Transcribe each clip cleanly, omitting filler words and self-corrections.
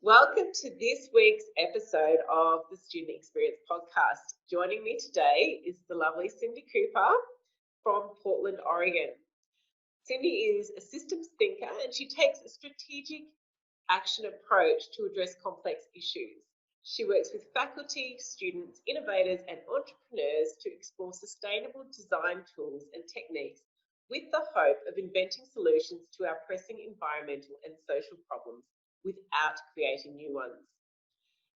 Welcome to this week's episode of the Student Experience Podcast. Joining me today is the lovely Cindy Cooper from Portland, Oregon. Cindy is a systems thinker and she takes a strategic action approach to address complex issues. She works with faculty, students, innovators, and entrepreneurs to explore sustainable design tools and techniques with the hope of inventing solutions to our pressing environmental and social problems without creating new ones.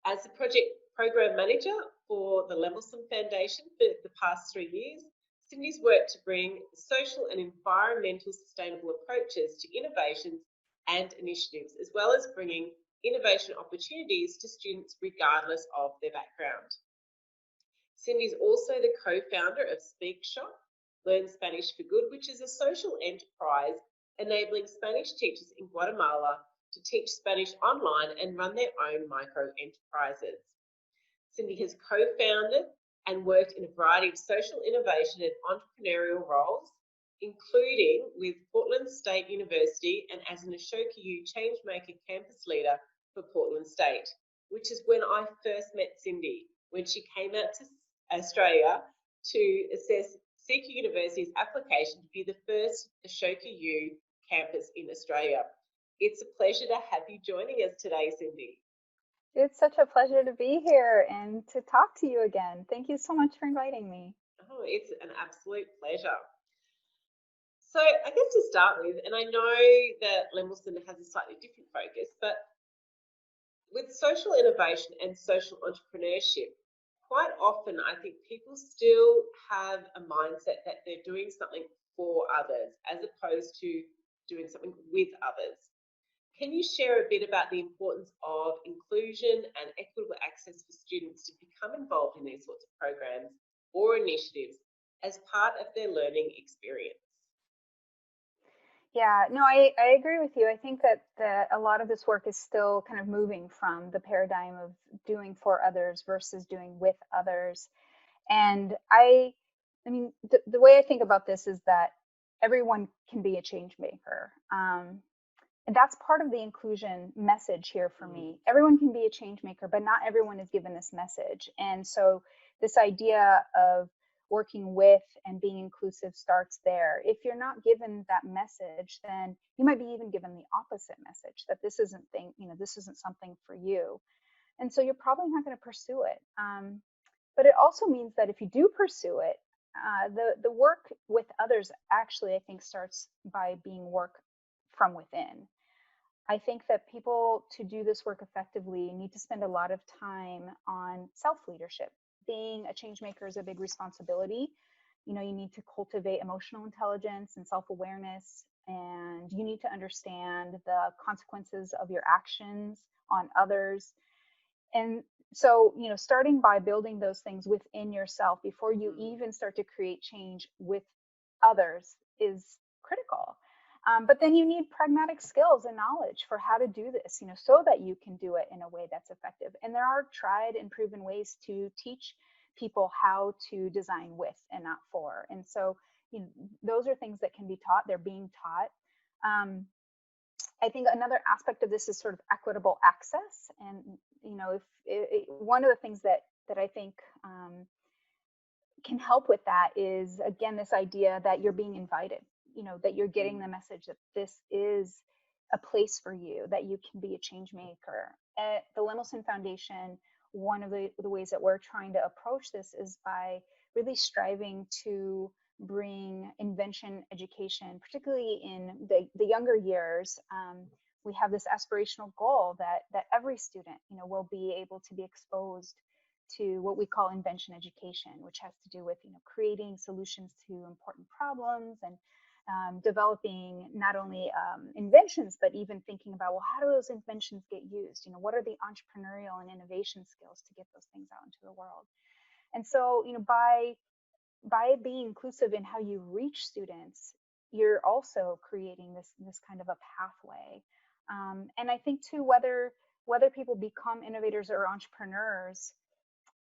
As the project program manager for the Levelson Foundation for the past 3 years, Cindy's worked to bring social and environmental sustainable approaches to innovations and initiatives, as well as bringing innovation opportunities to students regardless of their background. Cindy's also the co-founder of Speak Shop, Learn Spanish for Good, which is a social enterprise enabling Spanish teachers in Guatemala to teach Spanish online and run their own micro enterprises. Cindy has co-founded and worked in a variety of social innovation and entrepreneurial roles, including with Portland State University and as an Ashoka U Changemaker campus leader for Portland State, which is when I first met Cindy, when she came out to Australia to assess Seeker University's application to be the first Ashoka U campus in Australia. It's a pleasure to have you joining us today, Cindy. It's such a pleasure to be here and to talk to you again. Thank you so much for inviting me. Oh, it's an absolute pleasure. So I guess to start with, and I know that Levelson has a slightly different focus, but with social innovation and social entrepreneurship, quite often I think people still have a mindset that they're doing something for others as opposed to doing something with others. Can you share a bit about the importance of inclusion and equitable access for students to become involved in these sorts of programs or initiatives as part of their learning experience? Yeah, no, I agree with you. I think that a lot of this work is still kind of moving from the paradigm of doing for others versus doing with others. And I mean, the way I think about this is that everyone can be a change maker. And that's part of the inclusion message here for me. Everyone can be a change maker, but not everyone is given this message. And so this idea of working with and being inclusive starts there. If you're not given that message, then you might be even given the opposite message that this isn't something for you. And so you're probably not going to pursue it. But it also means that if you do pursue it, the work with others actually, I think, starts by being work from within. I think that people, to do this work effectively, need to spend a lot of time on self-leadership. Being a change maker is a big responsibility. You need to cultivate emotional intelligence and self-awareness, and you need to understand the consequences of your actions on others. And so, starting by building those things within yourself before you even start to create change with others is critical. But then you need pragmatic skills and knowledge for how to do this, so that you can do it in a way that's effective. And there are tried and proven ways to teach people how to design with and not for. And so, those are things that can be taught. They're being taught. I think another aspect of this is sort of equitable access. And, if one of the things that I think can help with that is, again, this idea that you're being invited, that you're getting the message that this is a place for you, that you can be a change maker. At the Levelson Foundation, one of the ways that we're trying to approach this is by really striving to bring invention education, particularly in the younger years. We have this aspirational goal that every student, will be able to be exposed to what we call invention education, which has to do with, creating solutions to important problems and developing not only inventions, but even thinking about, well, how do those inventions get used? What are the entrepreneurial and innovation skills to get those things out into the world? And so, by being inclusive in how you reach students, you're also creating this kind of a pathway. And I think too, whether people become innovators or entrepreneurs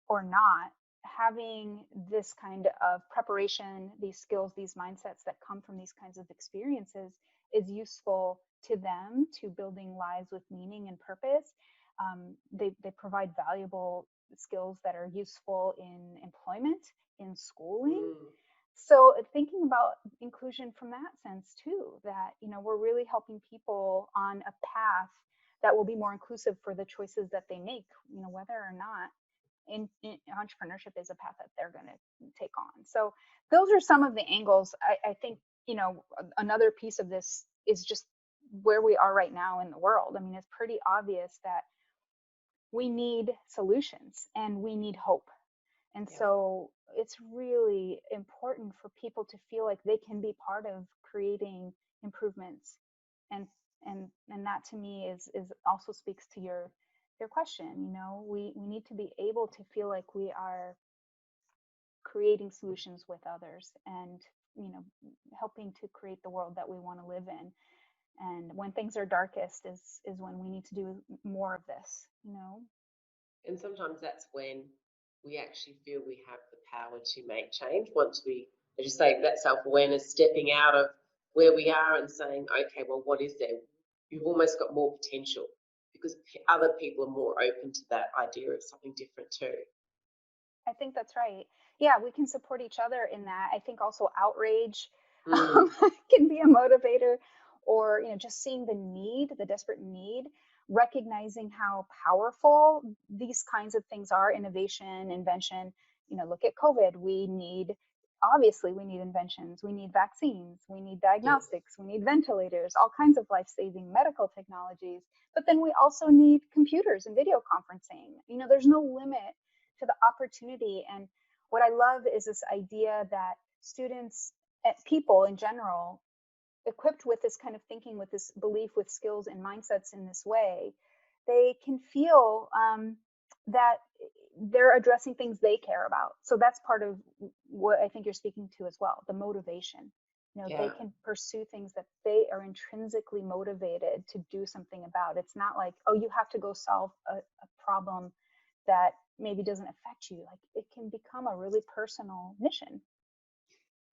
or not, having this kind of preparation, these skills, these mindsets that come from these kinds of experiences is useful to them, to building lives with meaning and purpose. They provide valuable skills that are useful in employment, in schooling. Mm. So thinking about inclusion from that sense too, that, we're really helping people on a path that will be more inclusive for the choices that they make, whether or not in entrepreneurship is a path that they're going to take on. So those are some of the angles. I think, another piece of this is just where we are right now in the world. I mean, it's pretty obvious that we need solutions and we need hope. And Yeah. so it's really important for people to feel like they can be part of creating improvements. And that to me is also speaks to your question. We need to be able to feel like we are creating solutions with others and, helping to create the world that we want to live in. And when things are darkest is when we need to do more of this. And sometimes that's when we actually feel we have the power to make change. Once we, as you say, that self-awareness, stepping out of where we are and saying, okay, well, what is there? You've almost got more potential because other people are more open to that idea of something different too. I think that's right. Yeah, we can support each other in that. I think also outrage Mm. can be a motivator, or just seeing the desperate need, recognizing how powerful these kinds of things are, innovation, invention. Look at COVID. Obviously, we need inventions, we need vaccines, we need Yes. diagnostics, we need ventilators, all kinds of life-saving medical technologies. But then we also need computers and video conferencing. There's no limit to the opportunity. And what I love is this idea that students, people in general, equipped with this kind of thinking, with this belief, with skills and mindsets in this way, they can feel that they're addressing things they care about. So that's part of what I think you're speaking to as well, the motivation. They Yeah. can pursue things that they are intrinsically motivated to do something about. It's not like, oh, you have to go solve a problem that maybe doesn't affect you. Like, it can become a really personal mission.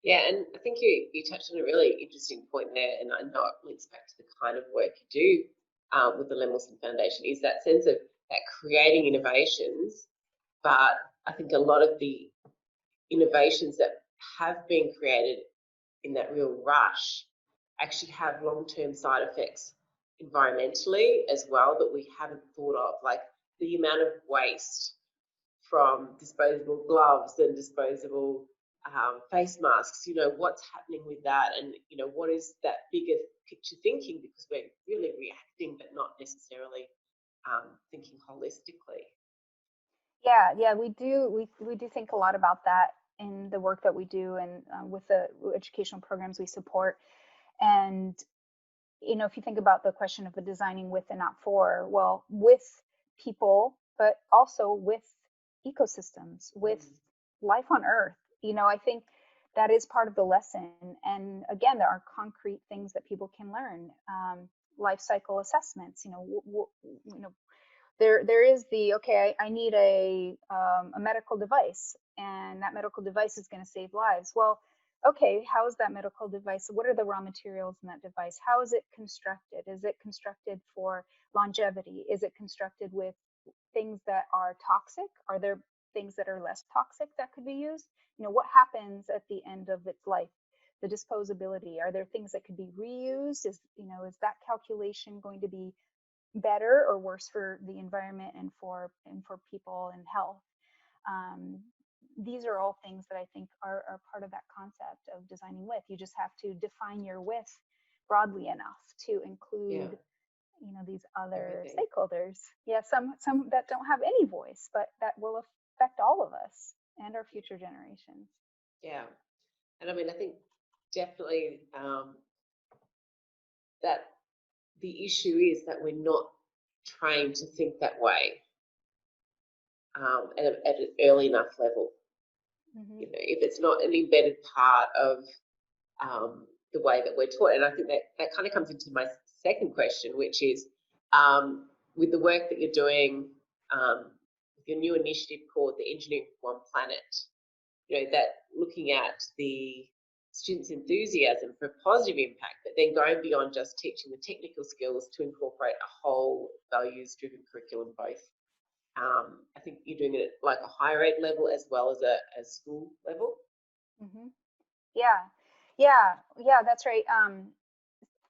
Yeah, and I think you touched on a really interesting point there, and I know it links back to the kind of work you do with the Lemelson Foundation, is that sense of that creating innovations. But I think a lot of the innovations that have been created in that real rush actually have long-term side effects environmentally as well that we haven't thought of, like the amount of waste from disposable gloves and disposable face masks. What's happening with that, and what is that bigger picture thinking, because we're really reacting but not necessarily thinking holistically. Yeah, we do. We do think a lot about that in the work that we do, and with the educational programs we support. And if you think about the question of the designing with and not for, well, with people, but also with ecosystems, with Mm. life on Earth. I think that is part of the lesson. And again, there are concrete things that people can learn. Life cycle assessments. There is the, okay, I need a medical device, and that medical device is going to save lives. Well, okay, how is that medical device? What are the raw materials in that device? How is it constructed? Is it constructed for longevity? Is it constructed with things that are toxic? Are there things that are less toxic that could be used? What happens at the end of its life? The disposability. Are there things that could be reused? Is that calculation going to be better or worse for the environment and for people and health? Um, these are all things that I think are part of that concept of designing with. You just have to define your with broadly enough to Yeah, include these other everything. stakeholders. Yeah, some that don't have any voice, but that will affect all of us and our future generations. Yeah, and I mean, I think definitely that the issue is that we're not trained to think that way at an early enough level. Hmm. If it's not an embedded part of the way that we're taught. And I think that kind of comes into my second question, which is with the work that you're doing, with your new initiative called the Engineering for One Planet, that looking at the students' enthusiasm for a positive impact, but then going beyond just teaching the technical skills to incorporate a whole values-driven curriculum both. I think you're doing it at like a higher ed level as well as a school level. Mm-hmm. Yeah, that's right.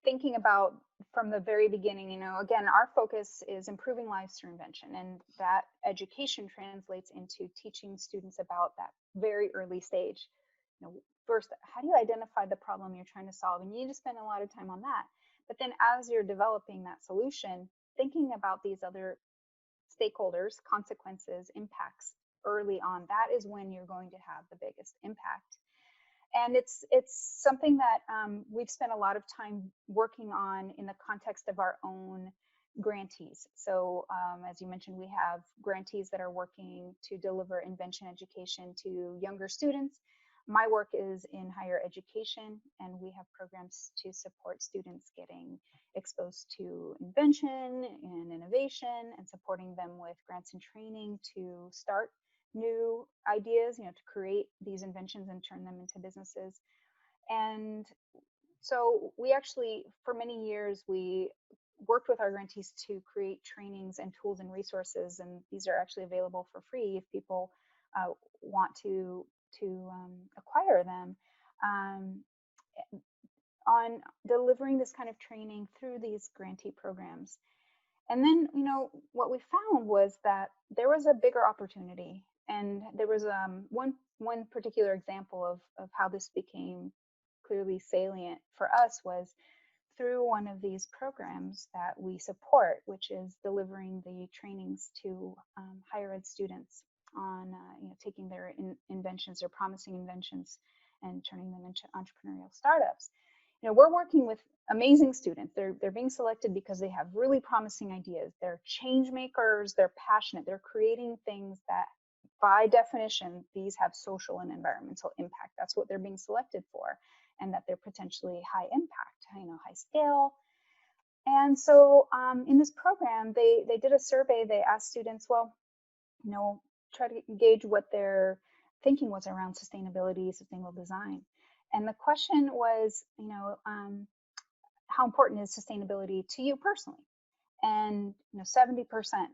Thinking about from the very beginning, again, our focus is improving lives through invention, and that education translates into teaching students about that very early stage. First, how do you identify the problem you're trying to solve? And you need to spend a lot of time on that. But then as you're developing that solution, thinking about these other stakeholders, consequences, impacts early on, that is when you're going to have the biggest impact. And it's something that we've spent a lot of time working on in the context of our own grantees. So as you mentioned, we have grantees that are working to deliver invention education to younger students. My work is in higher education, and we have programs to support students getting exposed to invention and innovation, and supporting them with grants and training to start new ideas, to create these inventions and turn them into businesses. And so we actually, for many years, we worked with our grantees to create trainings and tools and resources, and these are actually available for free if people want to acquire them, on delivering this kind of training through these grantee programs. And then, what we found was that there was a bigger opportunity, and there was one particular example of how this became clearly salient for us was through one of these programs that we support, which is delivering the trainings to higher ed students on taking their inventions or promising inventions and turning them into entrepreneurial startups. We're working with amazing students. They're being selected because they have really promising ideas. They're change makers, they're passionate, they're creating things that by definition, these have social and environmental impact. That's what they're being selected for, and that they're potentially high impact, high scale. And so in this program, they did a survey. They asked students, well, try to gauge what their thinking was around sustainability, sustainable design. And the question was, how important is sustainability to you personally? And 70%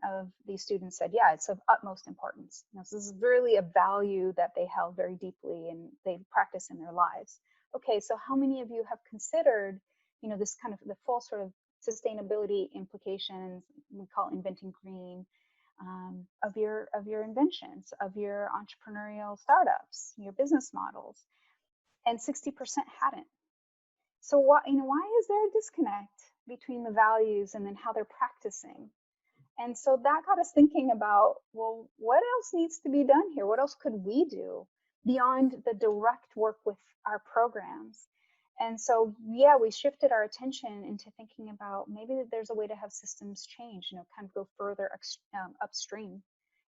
of these students said, yeah, it's of utmost importance. So this is really a value that they held very deeply and they practice in their lives. Okay, so how many of you have considered, this kind of the full sort of sustainability implications, we call inventing green, of your inventions, of your entrepreneurial startups, your business models? And 60% hadn't. So why is there a disconnect between the values and then how they're practicing? And so that got us thinking about, well, what else needs to be done here? What else could we do beyond the direct work with our programs? And so, yeah, we shifted our attention into thinking about maybe there's a way to have systems change, kind of go further upstream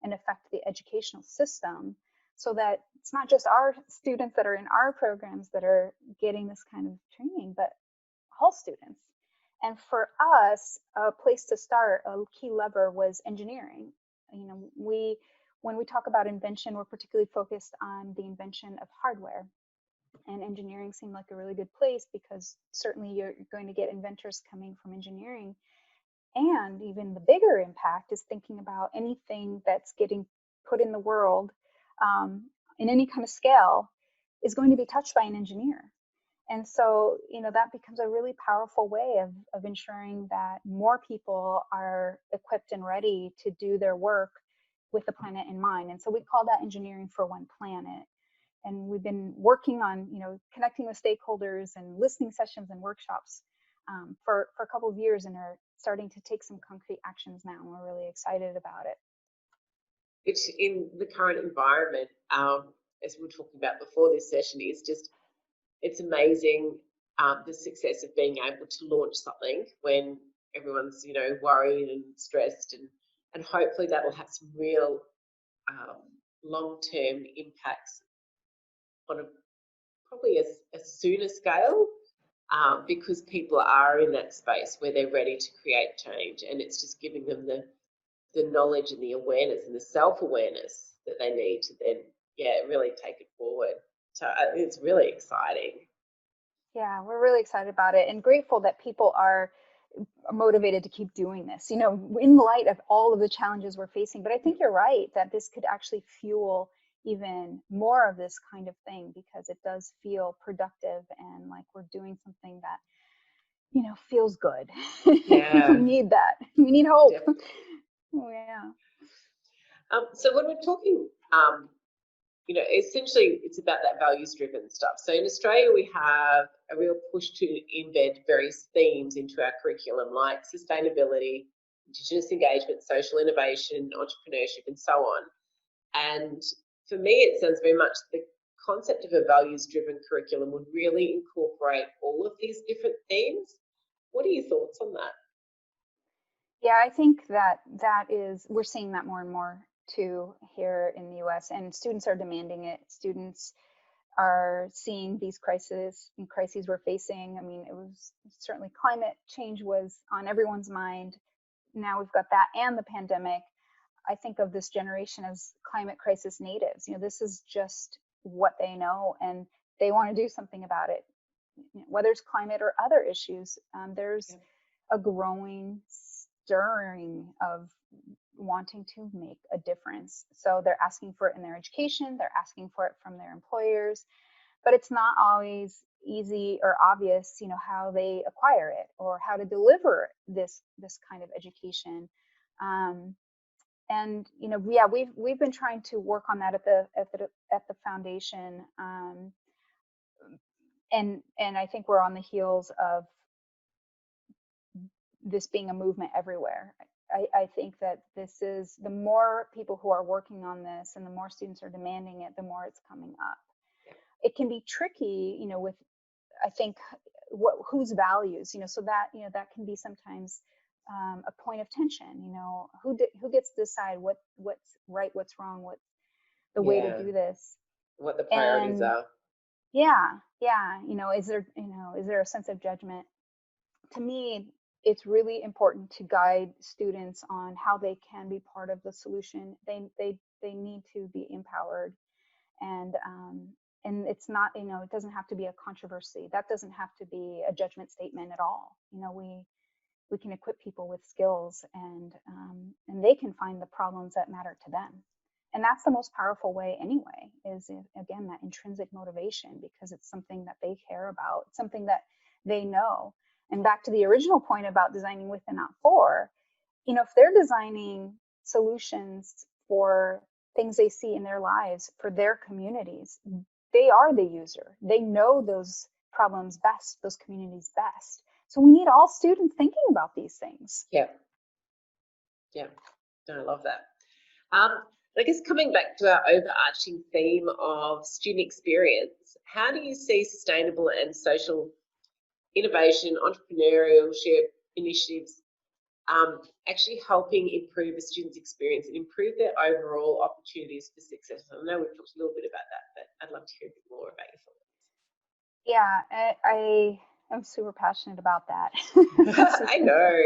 and affect the educational system, so that it's not just our students that are in our programs that are getting this kind of training, but all students. And for us, a place to start, a key lever was engineering. When we talk about invention, we're particularly focused on the invention of hardware. And engineering seemed like a really good place because certainly you're going to get inventors coming from engineering. And even the bigger impact is thinking about anything that's getting put in the world in any kind of scale is going to be touched by an engineer. And so, that becomes a really powerful way of ensuring that more people are equipped and ready to do their work with the planet in mind. And so we call that engineering for one planet. And we've been working on, connecting with stakeholders and listening sessions and workshops for a couple of years, and are starting to take some concrete actions now. And we're really excited about it. Which in the current environment, as we were talking about before this session, is just, it's amazing the success of being able to launch something when everyone's, worried and stressed, and hopefully that'll have some real long-term impacts on probably a sooner scale, because people are in that space where they're ready to create change, and it's just giving them the knowledge and the awareness and the self-awareness that they need to then, really take it forward. So it's really exciting. Yeah, we're really excited about it and grateful that people are motivated to keep doing this, in light of all of the challenges we're facing. But I think you're right that this could actually fuel even more of this kind of thing because it does feel productive and like we're doing something that, feels good. We Yeah, need that. We need hope. definitely. Oh, yeah. So when we're talking, essentially it's about that values driven stuff. So in Australia, we have a real push to embed various themes into our curriculum, like sustainability, Indigenous engagement, social innovation, entrepreneurship, and so on. And for me, it sounds very much the concept of a values driven curriculum would really incorporate all of these different themes. What are your thoughts on that? Yeah, I think we're seeing that more and more too here in the US, and students are demanding it. Students are seeing these crises we're facing. I mean, it was certainly climate change was on everyone's mind. Now we've got that and the pandemic. I think of this generation as climate crisis natives. This is just what they know, and they want to do something about it. Whether it's climate or other issues, there's Yeah. a growing stirring of wanting to make a difference. So they're asking for it in their education, they're asking for it from their employers, but it's not always easy or obvious, how they acquire it or how to deliver this kind of education. Um, and yeah, we've been trying to work on that at the foundation, and I think we're on the heels of this being a movement everywhere. I think that this is the more people who are working on this and the more students are demanding it, the more it's coming up. It can be tricky, with I think whose values, so that that can be sometimes a point of tension. Who gets to decide what's right, what's wrong, what's the way to Yeah, do this, what the priorities and are. yeah, is there a sense of judgment? To me, it's really important to guide students on how they can be part of the solution. They need to be empowered, and it's not, it doesn't have to be a controversy. That doesn't have to be a judgment statement at all. We can equip people with skills, and they can find the problems that matter to them. And that's the most powerful way anyway, is again that intrinsic motivation, because it's something that they care about, something that they know. And back to the original point about designing with and not for, if they're designing solutions for things they see in their lives for their communities, they are the user. They know those problems best, those communities best. So we need all students thinking about these things. Yeah, yeah. No, I love that. Um, I guess coming back to our overarching theme of student experience, how do you see sustainable and social innovation, entrepreneurship initiatives actually helping improve a student's experience and improve their overall opportunities for success? I know we've talked a little bit about that, but I'd love to hear a bit more about your Yeah, I'm super passionate about that. thoughts. I know.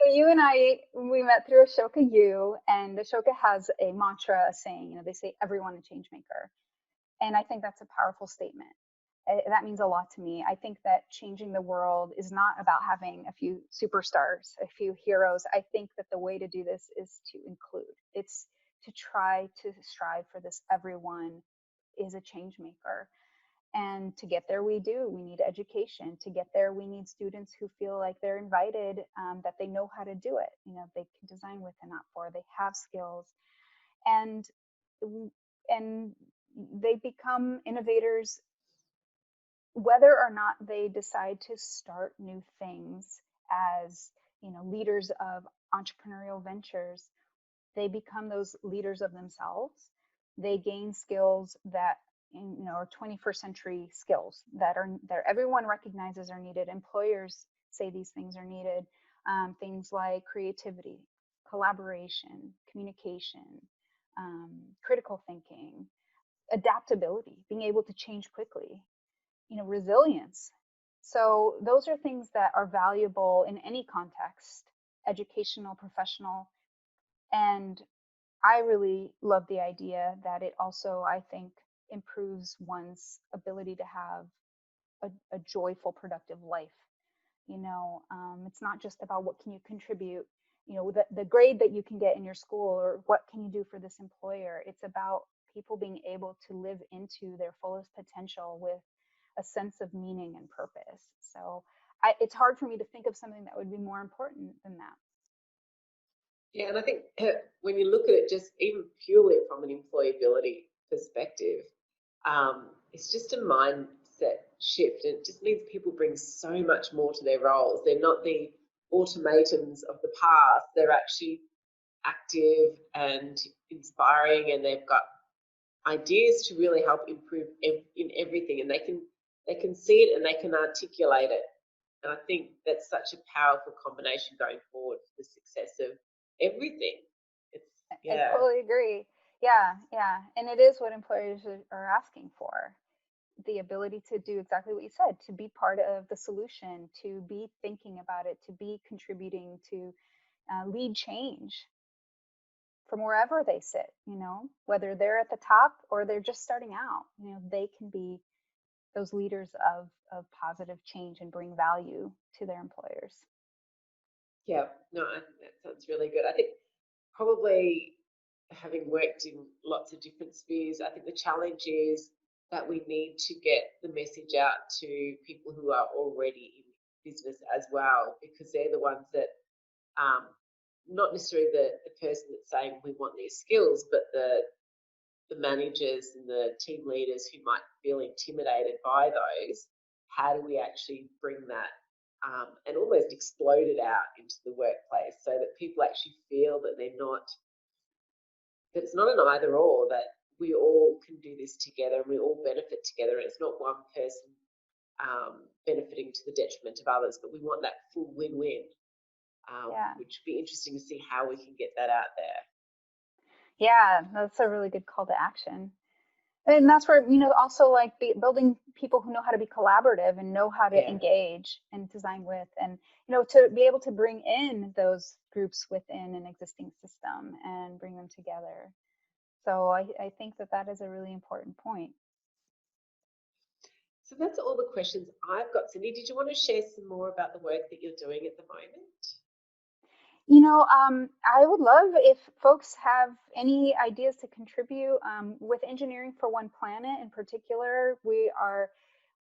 You and I, we met through Ashoka U, and Ashoka has a mantra, a saying. They say everyone a change maker, and I think that's a powerful statement. That means a lot to me. I think that changing the world is not about having a few superstars, a few heroes. I think that the way to do this is to include. It's to try to strive for this. Everyone is a change maker. And to get there, we need education. To get there, we need students who feel like they're invited, that they know how to do it. They can design with and not for, they have skills. And and they become innovators whether or not they decide to start new things as leaders of entrepreneurial ventures. They become those leaders of themselves. They gain skills that are 21st century skills that everyone recognizes are needed. Employers say these things are needed. Things like creativity, collaboration, communication, critical thinking, adaptability, being able to change quickly, resilience. So those are things that are valuable in any context, educational, professional. And I really love the idea that it also, I think, improves one's ability to have a joyful, productive life. It's not just about what can you contribute, the grade that you can get in your school, or what can you do for this employer. It's about people being able to live into their fullest potential with a sense of meaning and purpose. So it's hard for me to think of something that would be more important than that. Yeah, and I think when you look at it just even purely from an employability perspective, it's just a mindset shift. And it just means people bring so much more to their roles. They're not the automatons of the past. They're actually active and inspiring, and they've got ideas to really help improve in everything, and they can see it and they can articulate it. And I think that's such a powerful combination going forward for the success of everything. It's I yeah. totally agree. Yeah, yeah. And it is what employers are asking for, the ability to do exactly what you said, to be part of the solution, to be thinking about it, to be contributing, to lead change from wherever they sit, whether they're at the top or they're just starting out. They can be those leaders of positive change and bring value to their employers. Yeah, no, I think that sounds really good. I think probably having worked in lots of different spheres, I think the challenge is that we need to get the message out to people who are already in business as well, because they're the ones that, not necessarily the person that's saying we want these skills, but the managers and the team leaders who might feel intimidated by those. How do we actually bring that and almost explode it out into the workplace so that people actually feel that that it's not an either or, that we all can do this together and we all benefit together, and it's not one person benefiting to the detriment of others, but we want that full win-win, Yeah. which would be interesting to see how we can get that out there. Yeah, that's a really good call to action. And that's where, also like building people who know how to be collaborative and know how to Yeah. engage and design with, and, to be able to bring in those groups within an existing system and bring them together. So I think that is a really important point. So that's all the questions I've got. Cindy, did you want to share some more about the work that you're doing at the moment? I would love if folks have any ideas to contribute with Engineering for One Planet in particular. We are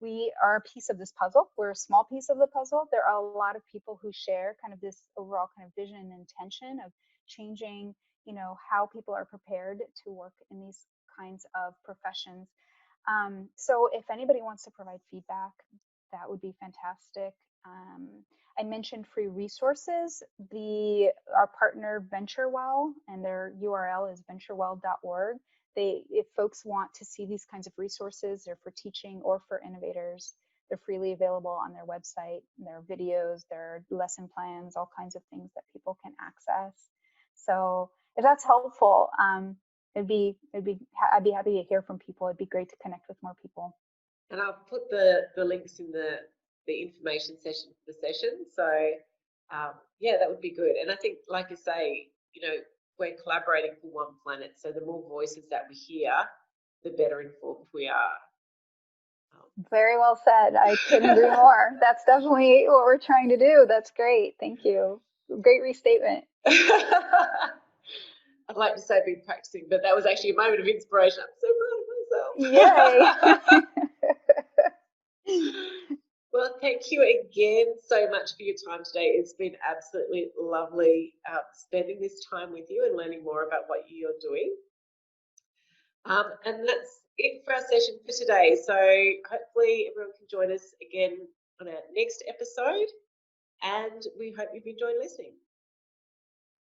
a piece of this puzzle. We're a small piece of the puzzle. There are a lot of people who share kind of this overall kind of vision and intention of changing, how people are prepared to work in these kinds of professions. So if anybody wants to provide feedback, that would be fantastic. I mentioned free resources. Our partner VentureWell, and their URL is venturewell.org. If folks want to see these kinds of resources, they're for teaching or for innovators. They're freely available on their website. There are videos, there are lesson plans, all kinds of things that people can access. So if that's helpful, I'd be happy to hear from people. It'd be great to connect with more people. And I'll put the links in the information session for the session. So yeah, that would be good. And I think, like you say, we're collaborating for one planet. So the more voices that we hear, the better informed we are. Very well said. I couldn't agree more. That's definitely what we're trying to do. That's great. Thank you. Great restatement. I'd like to say I've been practicing, but that was actually a moment of inspiration. I'm so proud of myself. Yay. Well, thank you again so much for your time today. It's been absolutely lovely spending this time with you and learning more about what you're doing. And that's it for our session for today. So hopefully everyone can join us again on our next episode, and we hope you've enjoyed listening.